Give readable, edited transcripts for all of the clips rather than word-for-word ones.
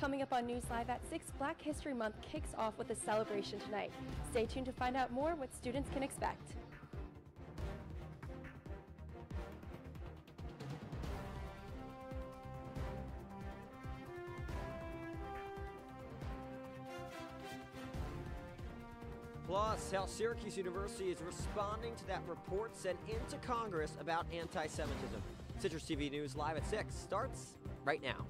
Coming up on News Live at 6, Black History Month kicks off with a celebration tonight. Stay tuned to find out more what students can expect. Plus, how Syracuse University is responding to that report sent into Congress about anti-Semitism. Citrus TV News Live at 6 starts right now.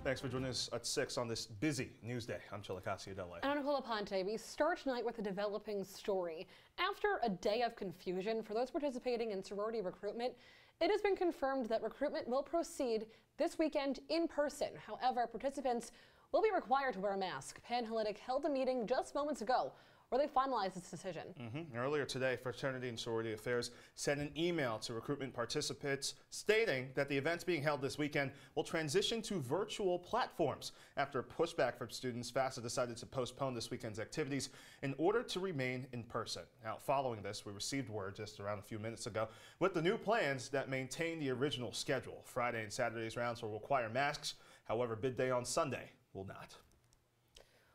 Thanks for joining us at 6 on this busy news day. I'm Chilekasi, Adele. And I'm Nicole Aponte. We start tonight with a developing story. After a day of confusion for those participating in sorority recruitment, it has been confirmed that recruitment will proceed this weekend in person. However, participants will be required to wear a mask. Panhellenic held a meeting just moments ago where they finalized this decision. Earlier today, Fraternity and Sorority Affairs sent an email to recruitment participants stating that the events being held this weekend will transition to virtual platforms. After pushback from students, FAFSA decided to postpone this weekend's activities in order to remain in person. Now, following this, we received word just around a few minutes ago with the new plans that maintain the original schedule. Friday and Saturday's rounds will require masks. However, bid day on Sunday will not.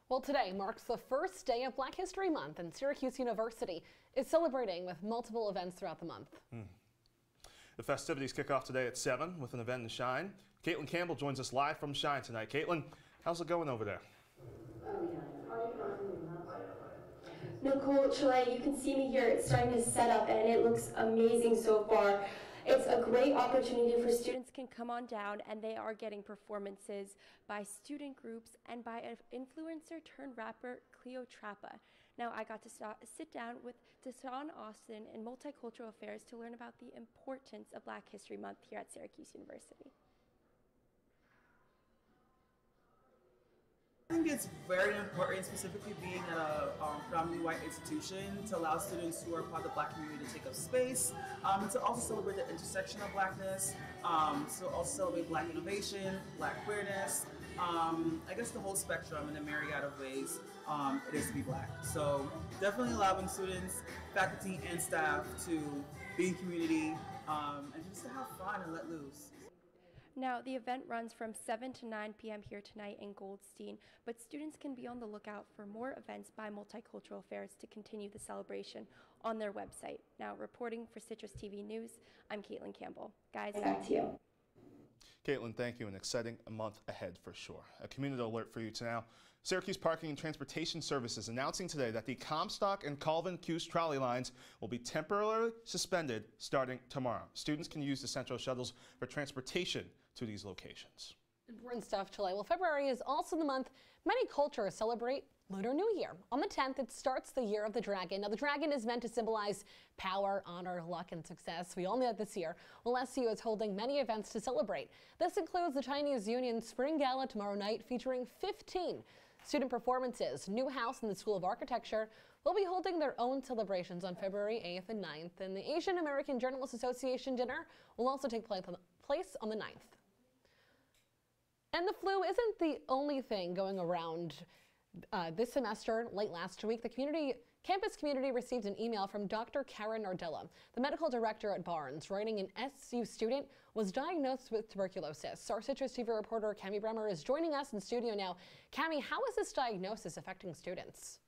Well, today marks the first day of Black History Month, and Syracuse University is celebrating with multiple events throughout the month. The festivities kick off today at 7 with an event in Shine. Caitlin Campbell joins us live from Shine tonight. Caitlin, how's it going over there? Nicole, Chile, you can see me here. It's starting to set up and it looks amazing so far. It's a great opportunity for students can come on down, and they are getting performances by student groups and by an influencer turned rapper, Cleo Trappa. Now, I got to sit down with Deshaun Austin in Multicultural Affairs to learn about the importance of Black History Month here at Syracuse University. I think it's very important, specifically being at a predominantly white institution, to allow students who are part of the Black community to take up space, and to also celebrate the intersection of Blackness, to also celebrate Black innovation, Black queerness, I guess the whole spectrum in a myriad of ways it is to be Black. So definitely allowing students, faculty, and staff to be in community and just to have fun and let loose. Now, the event runs from 7 to 9 p.m. here tonight in Goldstein, but students can be on the lookout for more events by Multicultural Affairs to continue the celebration on their website. Now, reporting for Citrus TV News, I'm Caitlin Campbell. Guys, back to you. Caitlin, thank you. An exciting month ahead for sure. A community alert for you to now. Syracuse Parking and Transportation Services announcing today that the Comstock and Calvin Cuse trolley lines will be temporarily suspended starting tomorrow. Students can use the Central shuttles for transportation to these locations. Important stuff, Chile. Well, February is also the month many cultures celebrate Lunar New Year. On the 10th, it starts the Year of the Dragon. Now, the dragon is meant to symbolize power, honor, luck, and success. We all know that this year. Well, SU is holding many events to celebrate. This includes the Chinese Union Spring Gala tomorrow night, featuring 15 student performances. Newhouse and the School of Architecture will be holding their own celebrations on February 8th and 9th. And the Asian American Journalists Association dinner will also take place on the 9th. And the flu isn't the only thing going around this semester. Late last week, the campus community received an email from Dr. Karen Nardella, the medical director at Barnes, writing an SU student was diagnosed with tuberculosis. Our Citrus TV reporter Cami Bremer is joining us in studio now. Cami, how is this diagnosis affecting students?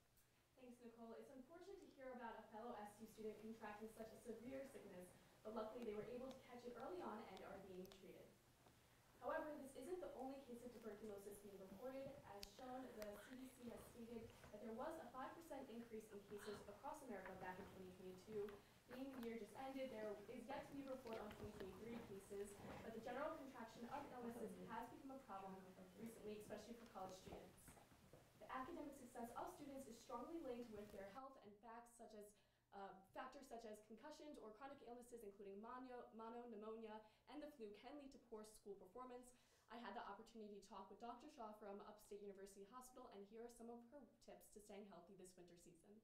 Thanks, Nicole. It's unfortunate to hear about a fellow SU student contracting such a severe sickness, but luckily they were able to catch it early on and are being treated. However, this isn't the only case of tuberculosis being reported. As shown, the CDC has stated that there was a 5% increase in cases across America back in 2022. Being the year just ended, there is yet to be a report on 2023 cases, but the general contraction of illnesses has become a problem recently, especially for college students. The academic success of students is strongly linked with their health, and factors such as concussions or chronic illnesses, including mono, pneumonia, and the flu, can lead to poor school performance. I had the opportunity to talk with Dr. Shaw from Upstate University Hospital, and here are some of her tips to staying healthy this winter season.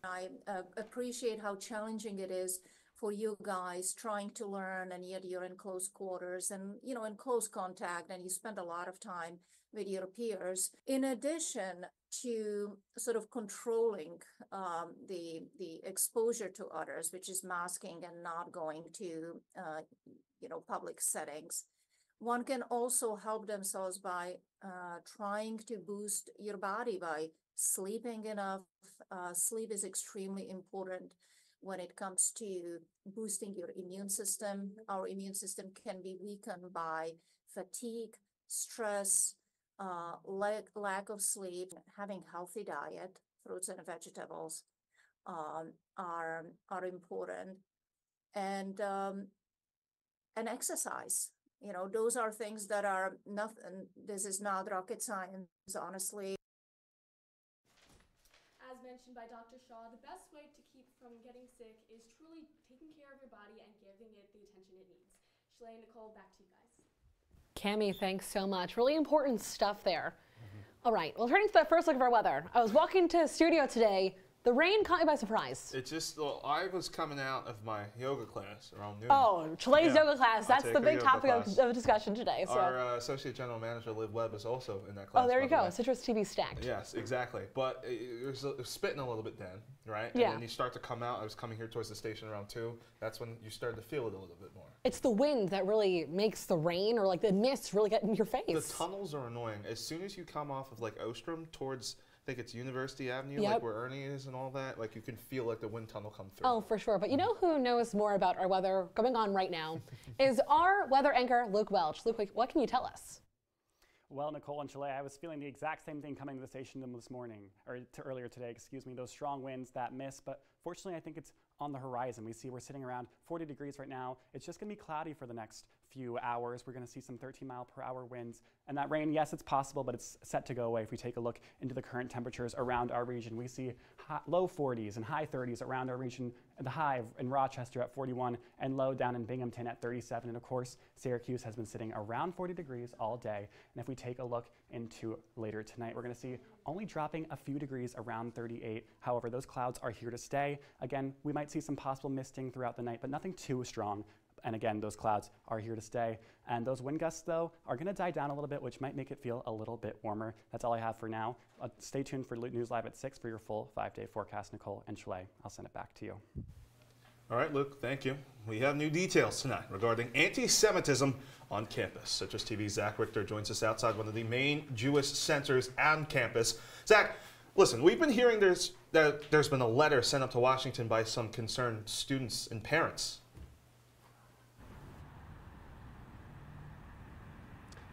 I appreciate how challenging it is for you guys trying to learn, and yet you're in close quarters and, you know, in close contact, and you spend a lot of time with your peers, in addition to sort of controlling the exposure to others, which is masking and not going to, you know, public settings. One can also help themselves by trying to boost your body by sleeping enough. Sleep is extremely important when it comes to boosting your immune system. Our immune system can be weakened by fatigue, stress, lack of sleep. Having healthy diet, fruits and vegetables are important, and exercise. You know, those are things that are nothing. This is not rocket science, honestly. As mentioned by Dr. Shaw, the best way to keep from getting sick is truly taking care of your body and giving it the attention it needs. Chile and Nicole, back to you guys. Cami, thanks so much. Really important stuff there. All right, well, turning to the first look of our weather. I was walking to the studio today. The rain caught me by surprise. It just, well, I was coming out of my yoga class around noon. Oh, Chile's yoga class. That's the big topic of discussion today. So. Our Associate General Manager, Liv Webb, is also in that class. Oh, there you go. CitrusTV stacked. Yes, exactly. But it was spitting a little bit then, right? Yeah. And then you start to come out. I was coming here towards the station around 2. That's when you started to feel it a little bit more. It's the wind that really makes the rain or like the mist really get in your face. The tunnels are annoying. As soon as you come off of like Ostrom towards, I think it's University Avenue, like where Ernie is and all that, like you can feel like the wind tunnel come through. Oh, for sure. But you know who knows more about our weather going on right now is our weather anchor, Luke Welch. Luke, what can you tell us? Well, Nicole and Chile, I was feeling the exact same thing coming to the station this morning, or earlier today, excuse me, those strong winds, that mist, but fortunately I think it's on the horizon. We're sitting around 40 degrees right now. It's just going to be cloudy for the next few hours. We're going to see some 13-mile-per-hour winds. And that rain, yes, it's possible, but it's set to go away. If we take a look into the current temperatures around our region, we see low 40s and high 30s around our region. The high in Rochester at 41 and low down in Binghamton at 37. And of course, Syracuse has been sitting around 40 degrees all day. And if we take a look into later tonight, we're going to see only dropping a few degrees around 38. However, those clouds are here to stay. Again, we might see some possible misting throughout the night, but nothing too strong. And again, those clouds are here to stay. And those wind gusts, though, are going to die down a little bit, which might make it feel a little bit warmer. That's all I have for now. Stay tuned for News Live at 6 for your full 5-day forecast. Nicole and Chile, I'll send it back to you. All right, Luke, thank you. We have new details tonight regarding anti-Semitism on campus. Citrus TV's Zach Richter joins us outside one of the main Jewish centers on campus. Zach, listen, we've been hearing that there's been a letter sent up to Washington by some concerned students and parents.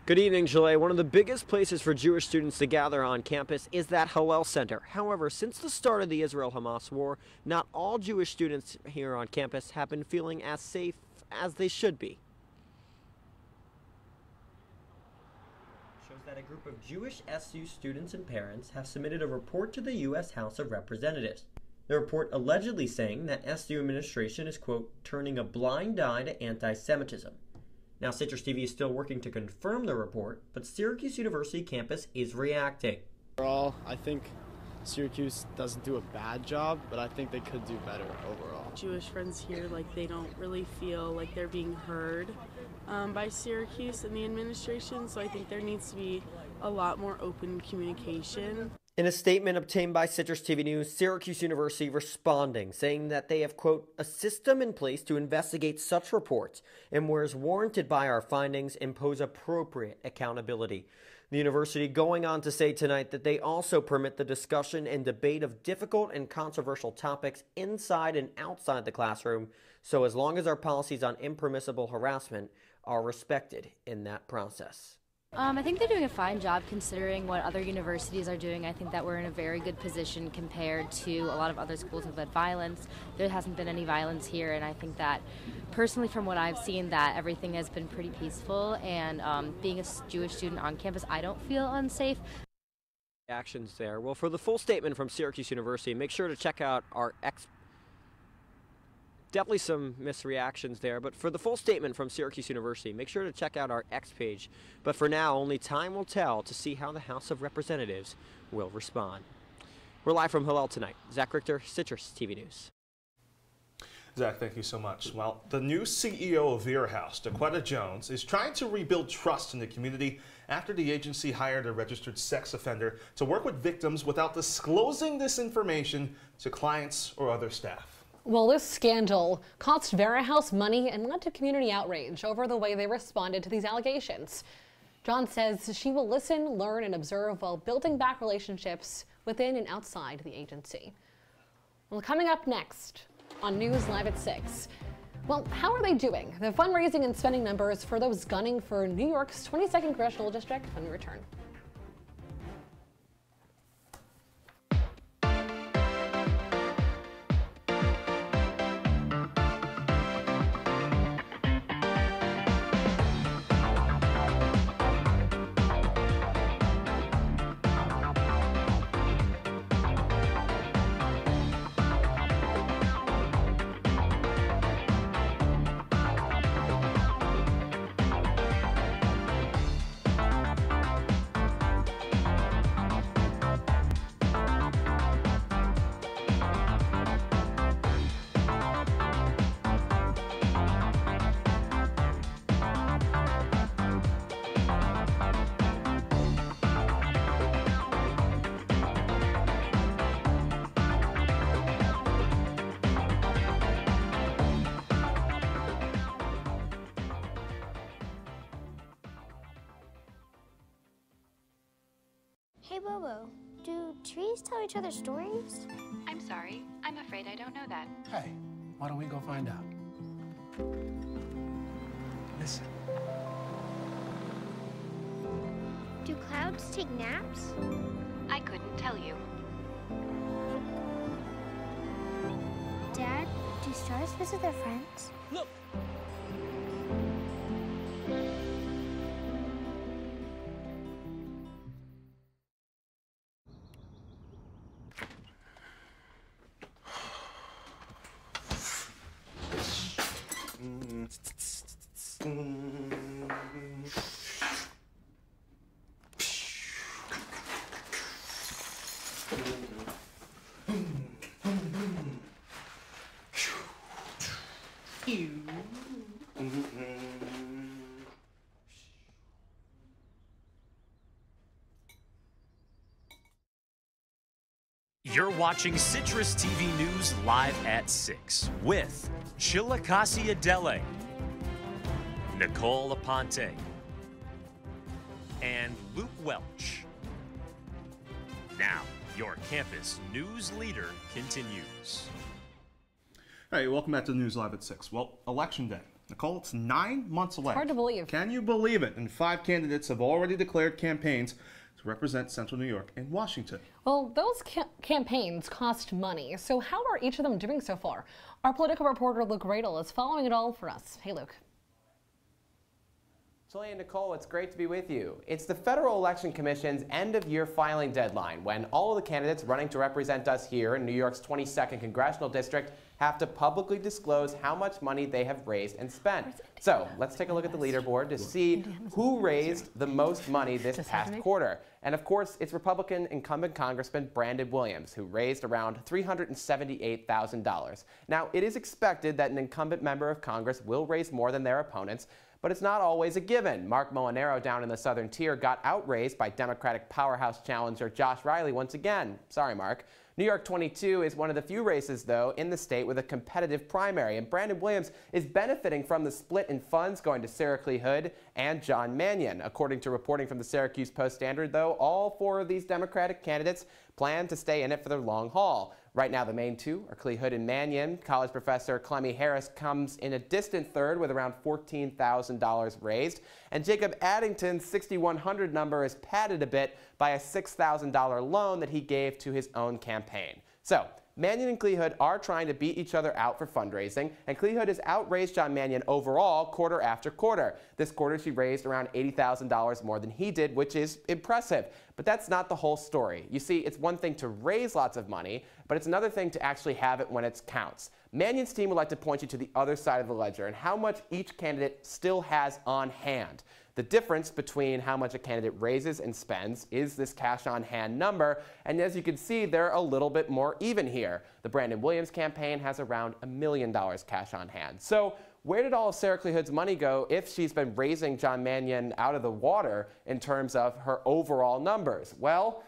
Good evening, Chile. One of the biggest places for Jewish students to gather on campus is that Hillel Center. However, since the start of the Israel-Hamas war, not all Jewish students here on campus have been feeling as safe as they should be. Shows that a group of Jewish SU students and parents have submitted a report to the U.S. House of Representatives. The report allegedly saying that SU administration is, quote, turning a blind eye to anti-Semitism. Now, Citrus TV is still working to confirm the report, but Syracuse University campus is reacting. Overall, I think Syracuse doesn't do a bad job, but I think they could do better overall. Jewish friends here, like, they don't really feel like they're being heard by Syracuse and the administration, so I think there needs to be a lot more open communication. In a statement obtained by Citrus TV News, Syracuse University responding, saying that they have, quote, a system in place to investigate such reports and where is warranted by our findings, impose appropriate accountability. The university going on to say tonight that they also permit the discussion and debate of difficult and controversial topics inside and outside the classroom, so as long as our policies on impermissible harassment are respected in that process. I think they're doing a fine job considering what other universities are doing. I think that we're in a very good position compared to a lot of other schools that have had violence. There hasn't been any violence here, and I think that personally from what I've seen that everything has been pretty peaceful, and being a Jewish student on campus, I don't feel unsafe. Actions there. Well, for the full statement from Syracuse University, make sure to check out our Definitely some misreactions there, but for the full statement from Syracuse University, make sure to check out our X page. But for now, only time will tell to see how the House of Representatives will respond. We're live from Hillel tonight. Zach Richter, Citrus TV News. Zach, thank you so much. Well, the new CEO of Vera House, DeQuetta Jones, is trying to rebuild trust in the community after the agency hired a registered sex offender to work with victims without disclosing this information to clients or other staff. Well, this scandal cost Vera House money and led to community outrage over the way they responded to these allegations. John says she will listen, learn, and observe while building back relationships within and outside the agency. Well, coming up next on News Live at 6. Well, how are they doing? The fundraising and spending numbers for those gunning for New York's 22nd Congressional District when we return. Hey Bobo, do trees tell each other stories? I'm sorry, I'm afraid I don't know that. Hey, why don't we go find out? Listen. Do clouds take naps? I couldn't tell you. Dad, do stars visit their friends? Look! You're watching Citrus TV News live at 6 with Chilekasi Adele, Nicole Aponte, and Welch. Now, your campus news leader continues. All right, welcome back to the News Live at 6. Well, Election Day. Nicole, it's 9 months away. Hard to believe. Can you believe it? And 5 candidates have already declared campaigns to represent Central New York and Washington. Well, those campaigns cost money, so how are each of them doing so far? Our political reporter Luke Radel is following it all for us. Hey, Luke. Chile and Nicole, it's great to be with you. It's the Federal Election Commission's end-of-year filing deadline when all of the candidates running to represent us here in New York's 22nd Congressional District have to publicly disclose how much money they have raised and spent. So let's take a look at the leaderboard to see who raised the most money this past quarter. And of course, it's Republican incumbent Congressman Brandon Williams, who raised around $378,000. Now, it is expected that an incumbent member of Congress will raise more than their opponents, but it's not always a given. Mark Molinaro down in the southern tier got outraised by Democratic powerhouse challenger Josh Riley once again. Sorry, Mark. New York 22 is one of the few races, though, in the state with a competitive primary, and Brandon Williams is benefiting from the split in funds going to Sarah Clee Hood and John Mannion. According to reporting from the Syracuse Post-Standard, though, all 4 of these Democratic candidates plan to stay in it for the long haul. Right now, the main 2 are Clee Hood and Mannion. College professor Clemmy Harris comes in a distant third with around $14,000 raised. And Jacob Addington's 6,100 number is padded a bit by a $6,000 loan that he gave to his own campaign. So, Mannion and Clee Hood are trying to beat each other out for fundraising, and Clee Hood has outraised John Mannion overall quarter after quarter. This quarter, she raised around $80,000 more than he did, which is impressive. But that's not the whole story. You see, it's one thing to raise lots of money, but it's another thing to actually have it when it counts. Mannion's team would like to point you to the other side of the ledger and how much each candidate still has on hand. The difference between how much a candidate raises and spends is this cash on hand number, and as you can see, they're a little bit more even here. The Brandon Williams campaign has around $1 million cash on hand. So where did all of Sarah Hood's money go if she's been raising John Mannion out of the water in terms of her overall numbers? Well,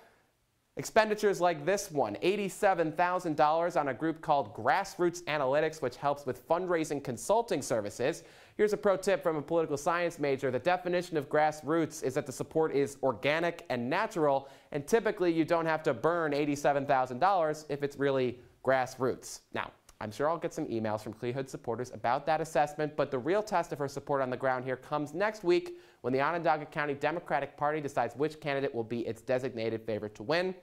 expenditures like this one, $87,000 on a group called Grassroots Analytics, which helps with fundraising consulting services. Here's a pro tip from a political science major. The definition of grassroots is that the support is organic and natural, and typically you don't have to burn $87,000 if it's really grassroots. Now, I'm sure I'll get some emails from Hood supporters about that assessment, but the real test of her support on the ground here comes next week when the Onondaga County Democratic Party decides which candidate will be its designated favorite to win.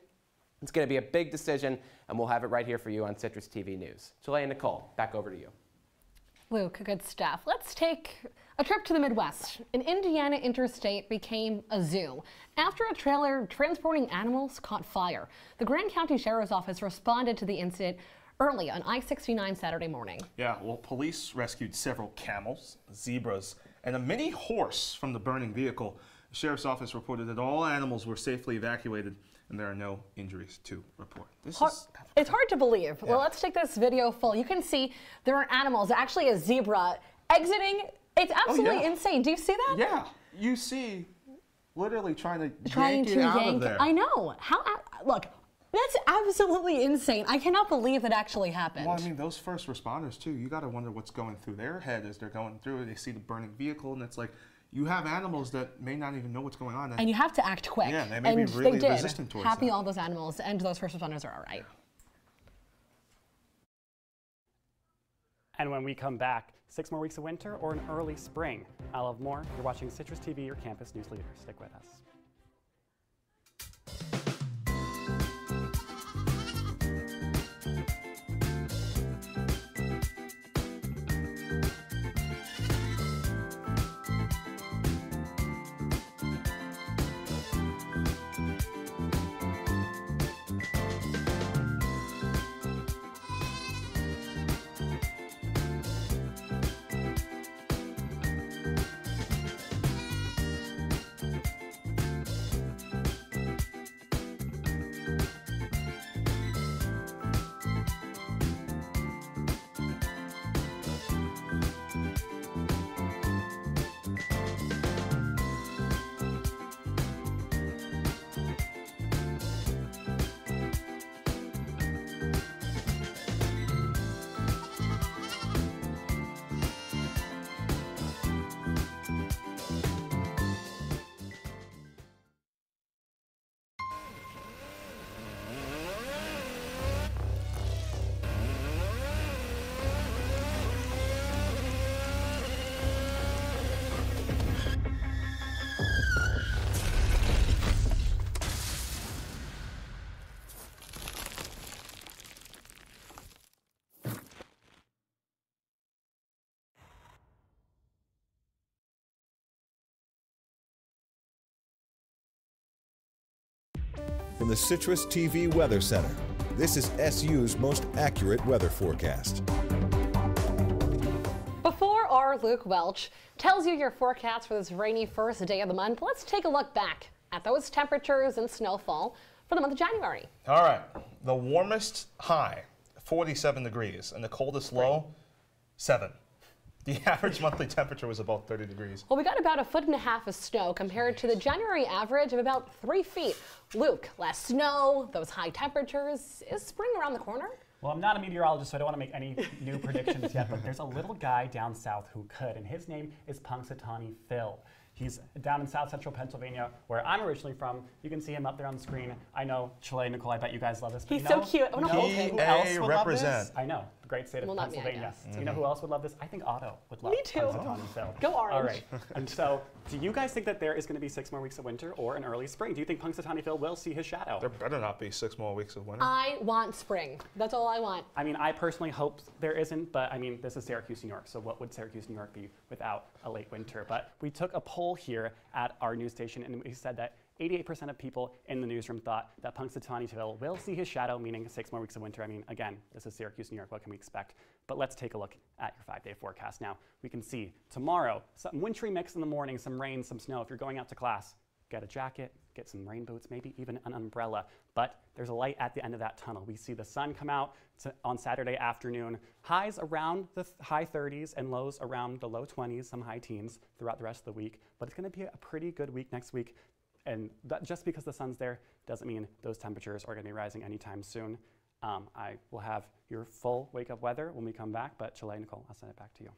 It's going to be a big decision, and we'll have it right here for you on Citrus TV News. Chile and Nicole, back over to you. Luke, good stuff. Let's take a trip to the Midwest. An Indiana interstate became a zoo after a trailer transporting animals caught fire. The Grand County Sheriff's Office responded to the incident early on I-69 Saturday morning. Yeah, well, police rescued several camels, zebras, and a mini horse from the burning vehicle. The Sheriff's Office reported that all animals were safely evacuated and there are no injuries to report. It's hard to believe. Yeah. Well, let's take this video full. You can see there are animals, actually a zebra, exiting. It's absolutely insane. Do you see that? Yeah, you see literally trying to yank it out of there. I know. Look, that's absolutely insane. I cannot believe that actually happened. Well, I mean, those first responders, too, you got to wonder what's going through their head as they're going through it. They see the burning vehicle, and it's like, you have animals that may not even know what's going on. And you have to act quick. Yeah, they may be really resistant towards Happy that. all those animals and those first responders are all right. And when we come back, 6 more weeks of winter or an early spring? I'll have more. You're watching Citrus TV, your campus news leader. Stick with us. From the Citrus TV Weather Center, this is SU's most accurate weather forecast. Before our Luke Welch tells you your forecast for this rainy first day of the month, let's take a look back at those temperatures and snowfall for the month of January. All right, the warmest high, 47 degrees, and the coldest low, 7. The average monthly temperature was about 30 degrees. Well, we got about 1.5 feet of snow compared to the January average of about 3 feet. Luke, less snow, those high temperatures. Is spring around the corner? Well, I'm not a meteorologist, so I don't want to make any new predictions yet, but there's a little guy down south who could, and his name is Punxsutawney Phil. He's down in South Central Pennsylvania, where I'm originally from. You can see him up there on the screen. I know, Chile, Nicole, I bet you guys love this. He's so cute. You know who else would love this? I know, the great state of Pennsylvania. You know who else would love this? I think Otto would love Punxsutawney Phil. Go Orange. All right. And so, do you guys think that there is going to be 6 more weeks of winter or an early spring? Do you think Punxsutawney Phil will see his shadow? There better not be 6 more weeks of winter. I want spring. That's all I want. I mean, I personally hope there isn't, but I mean, this is Syracuse, New York, so what would Syracuse, New York be without a late winter? But we took a poll here at our news station, and we said that 88% of people in the newsroom thought that Punxsutawney will see his shadow, meaning 6 more weeks of winter. I mean, again, this is Syracuse, New York. What can we expect? But let's take a look at your 5-day forecast now. We can see tomorrow, some wintry mix in the morning, some rain, some snow. If you're going out to class, get a jacket, get some rain boots, maybe even an umbrella. But there's a light at the end of that tunnel. We see the sun come out on Saturday afternoon. Highs around the high 30s and lows around the low 20s, some high teens throughout the rest of the week. But it's going to be a pretty good week next week. And just because the sun's there doesn't mean those temperatures are going to be rising anytime soon. I will have your full wake-up weather when we come back. But Chile, Nicole, I'll send it back to you.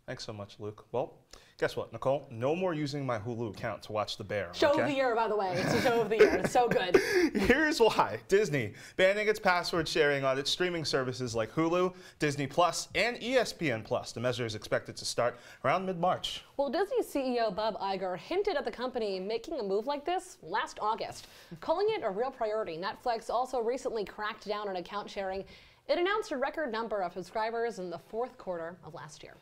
Thanks so much, Luke. Well, guess what, Nicole? No more using my Hulu account to watch The Bear. Show of the year, by the way. It's the show of the year. It's so good. Here's why. Disney banning its password sharing on its streaming services like Hulu, Disney Plus, and ESPN Plus. The measure is expected to start around mid-March. Well, Disney CEO Bob Iger hinted at the company making a move like this last August, calling it a real priority. Netflix also recently cracked down on account sharing. It announced a record number of subscribers in the fourth quarter of last year.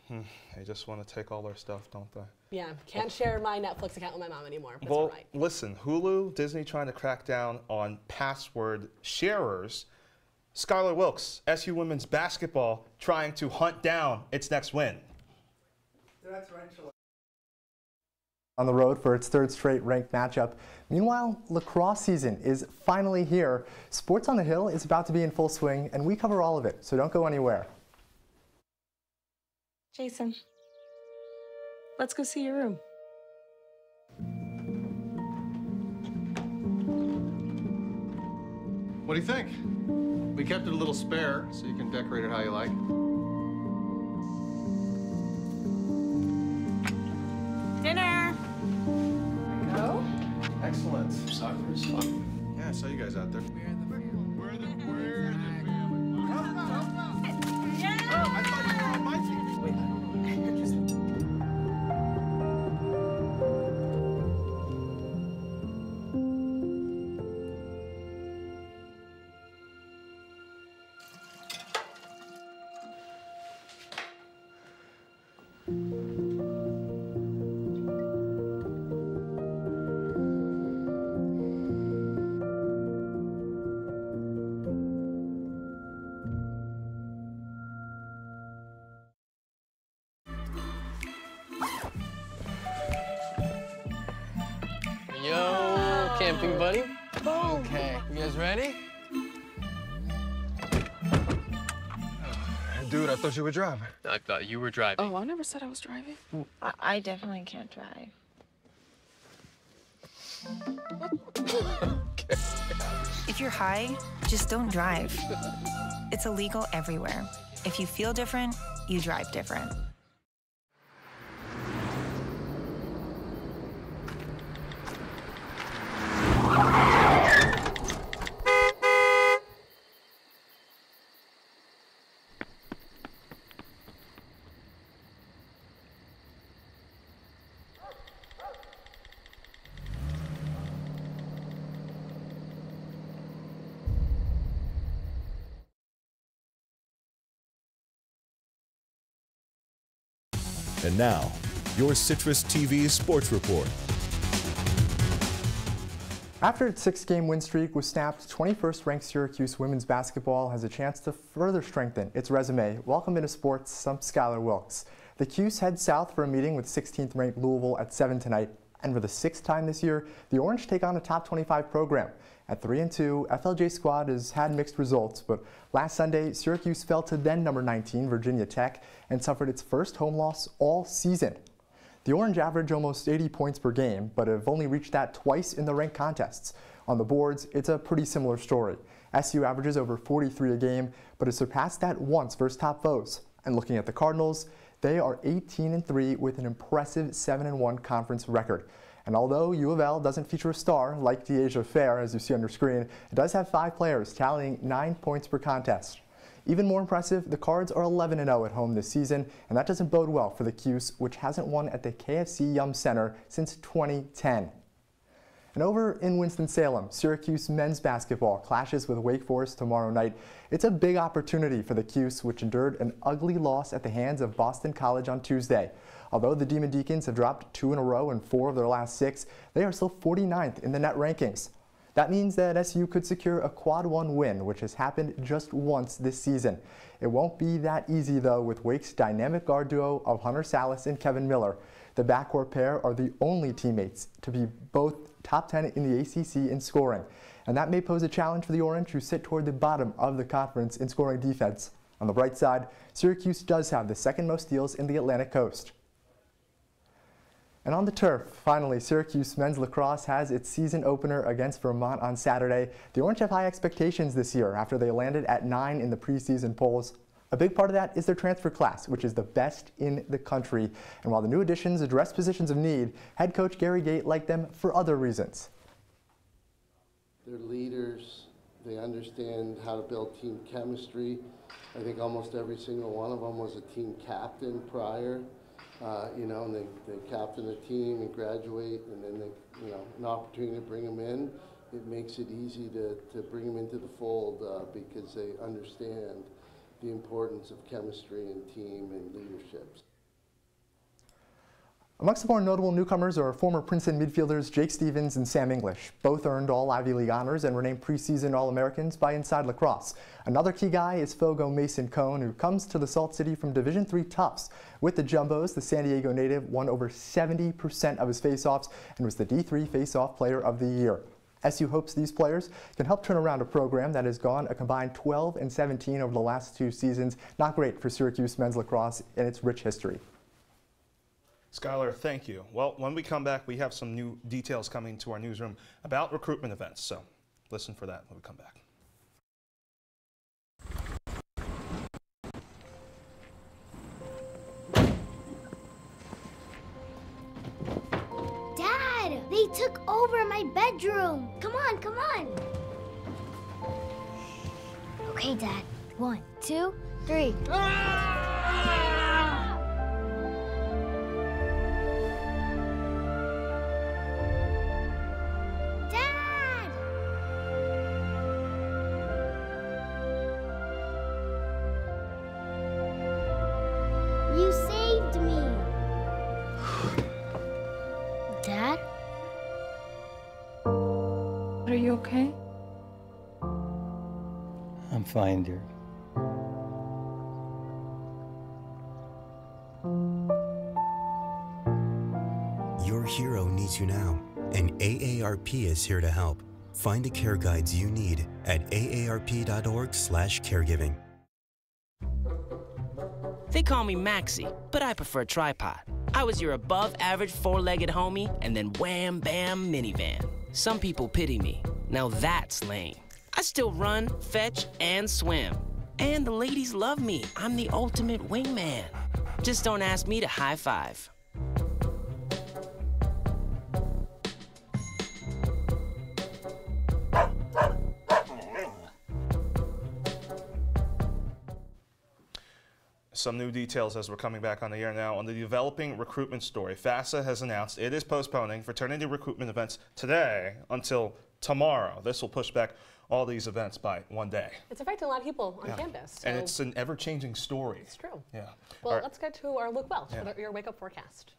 They just want to take all our stuff, don't they? Yeah, can't share my Netflix account with my mom anymore. That's well, all right. Listen, Hulu, Disney trying to crack down on password sharers. Skylar Wilkes, SU women's basketball, trying to hunt down its next win. That's right, on the road for its third straight ranked matchup. Meanwhile, lacrosse season is finally here. Sports on the Hill is about to be in full swing, and we cover all of it, so don't go anywhere. Jason, let's go see your room. What do you think? We kept it a little spare, so you can decorate it how you like. Dinner! Go. Excellent. Soccer is fun. Yeah, I saw you guys out there. We're the family. Yeah! Oh, I thought you were on my team. Yo, camping buddy. Okay, you guys ready? Dude, I thought you were driving. I thought you were driving. Oh, I never said I was driving. I definitely can't drive. Okay. If you're high, just don't drive. It's illegal everywhere. If you feel different, you drive different. And now, your CitrusTV Sports Report. After its 6-game win streak was snapped, 21st ranked Syracuse women's basketball has a chance to further strengthen its resume. Welcome into sports, I'm Skylar Wilkes. The Cuse head south for a meeting with 16th ranked Louisville at 7 tonight. And for the 6th time this year, the Orange take on a top 25 program. At 3-2, FLJ squad has had mixed results, but last Sunday, Syracuse fell to then number 19, Virginia Tech, and suffered its first home loss all season. The Orange average almost 80 points per game, but have only reached that twice in the ranked contests. On the boards, it's a pretty similar story. SU averages over 43 a game, but has surpassed that once versus top foes. And looking at the Cardinals, they are 18-3 with an impressive 7-1 conference record. And although U of L doesn't feature a star like Deasia Fair, as you see on your screen, it does have 5 players tallying 9 points per contest. Even more impressive, the Cards are 11-0 at home this season, and that doesn't bode well for the Cuse, which hasn't won at the KFC Yum Center since 2010. And over in Winston-Salem, Syracuse men's basketball clashes with Wake Forest tomorrow night. It's a big opportunity for the Cuse, which endured an ugly loss at the hands of Boston College on Tuesday. Although the Demon Deacons have dropped 2 in a row in 4 of their last 6, they are still 49th in the net rankings. That means that SU could secure a quad 1 win, which has happened just once this season. It won't be that easy, though, with Wake's dynamic guard duo of Hunter Salas and Kevin Miller. The backcourt pair are the only teammates to be both top 10 in the ACC in scoring. And that may pose a challenge for the Orange, who sit toward the bottom of the conference in scoring defense. On the bright side, Syracuse does have the second most steals in the Atlantic Coast. And on the turf, finally, Syracuse men's lacrosse has its season opener against Vermont on Saturday. The Orange have high expectations this year after they landed at 9 in the preseason polls. A big part of that is their transfer class, which is the best in the country. And while the new additions address positions of need, head coach Gary Gate liked them for other reasons. They're leaders. They understand how to build team chemistry. I think almost every single one of them was a team captain prior. You know, and they captain a team and graduate, and then they, you know, an opportunity to bring them in. It makes it easy to bring them into the fold because they understand the importance of chemistry and team and leadership. Amongst the more notable newcomers are former Princeton midfielders Jake Stevens and Sam English. Both earned all Ivy League honors and were named preseason All-Americans by Inside Lacrosse. Another key guy is Fogo Mason Cone, who comes to the Salt City from Division III Tufts. With the Jumbos, the San Diego native won over 70% of his faceoffs and was the D3 Faceoff Player of the Year. SU hopes these players can help turn around a program that has gone a combined 12 and 17 over the last 2 seasons. Not great for Syracuse men's lacrosse in its rich history. Skylar, thank you. Well, when we come back, we have some new details coming to our newsroom about recruitment events. So listen for that when we come back. Dad, they took over my bedroom. Come on, come on. Okay, Dad. 1, 2, 3. You saved me. Dad? Are you okay? I'm fine, dear. Your hero needs you now, and AARP is here to help. Find the care guides you need at aarp.org/caregiving. They call me Maxie, but I prefer tripod. I was your above-average four-legged homie, and then wham, bam, minivan. Some people pity me. Now that's lame. I still run, fetch, and swim. And the ladies love me. I'm the ultimate wingman. Just don't ask me to high five. Some new details as we're coming back on the air now on the developing recruitment story. FAFSA has announced it is postponing fraternity recruitment events today until tomorrow. This will push back all these events by 1 day. It's affecting a lot of people on campus. So and it's an ever-changing story. It's true. Yeah. Well, let's get to our Luke Welch with your wake-up forecast.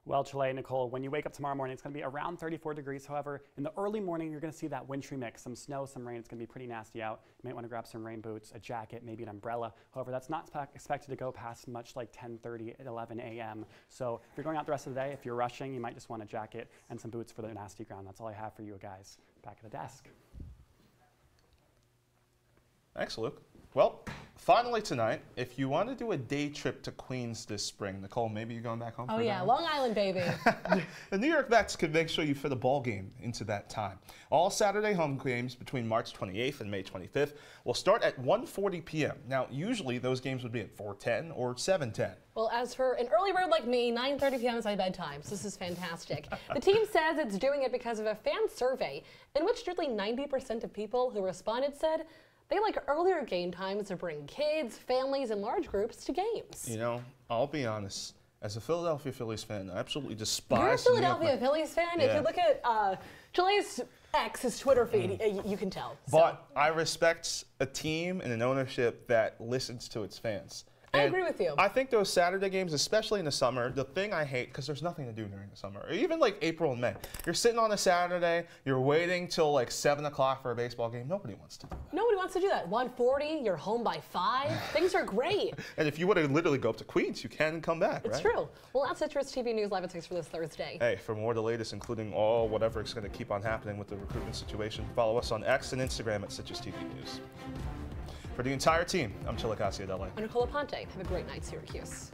Well, Chile, Nicole, when you wake up tomorrow morning, it's going to be around 34 degrees. However, in the early morning, you're going to see that wintry mix, some snow, some rain. It's going to be pretty nasty out. You might want to grab some rain boots, a jacket, maybe an umbrella. However, that's not expected to go past much like 10:30, 11 a.m. So if you're going out the rest of the day, if you're rushing, you might just want a jacket and some boots for the nasty ground. That's all I have for you guys. Back at the desk. Thanks, Luke. Well, finally tonight, if you want to do a day trip to Queens this spring, Nicole, maybe you're going back home for yeah, Long Island, baby. The New York Mets could make sure you fit a ball game into that time. All Saturday home games between March 28th and May 25th will start at 1:40 p.m. Now, usually those games would be at 4:10 or 7:10. Well, as for an early bird like me, 9:30 p.m. is my bedtime, so this is fantastic. The team says it's doing it because of a fan survey in which nearly 90% of people who responded said they like earlier game times to bring kids, families, and large groups to games. You know, I'll be honest. As a Philadelphia Phillies fan, I absolutely despise. You're a Philadelphia Phillies fan? Yeah. If you look at Chile's his Twitter feed, you can tell. But I respect a team and an ownership that listens to its fans. I agree with you. I think those Saturday games, especially in the summer, the thing I hate, because there's nothing to do during the summer, or even like April and May. You're sitting on a Saturday, you're waiting till like 7 o'clock for a baseball game. Nobody wants to do that. Nobody wants to do that. 1:40, you're home by 5. Things are great. And if you want to literally go up to Queens, you can come back, It's right? true. Well, that's Citrus TV News Live at 6 for this Thursday. Hey, for more of the latest, including all whatever is going to keep on happening with the recruitment situation, follow us on X and Instagram at CitrusTV News. For the entire team, I'm Chilekasi, Adele. I'm Nicole Aponte. Have a great night, Syracuse.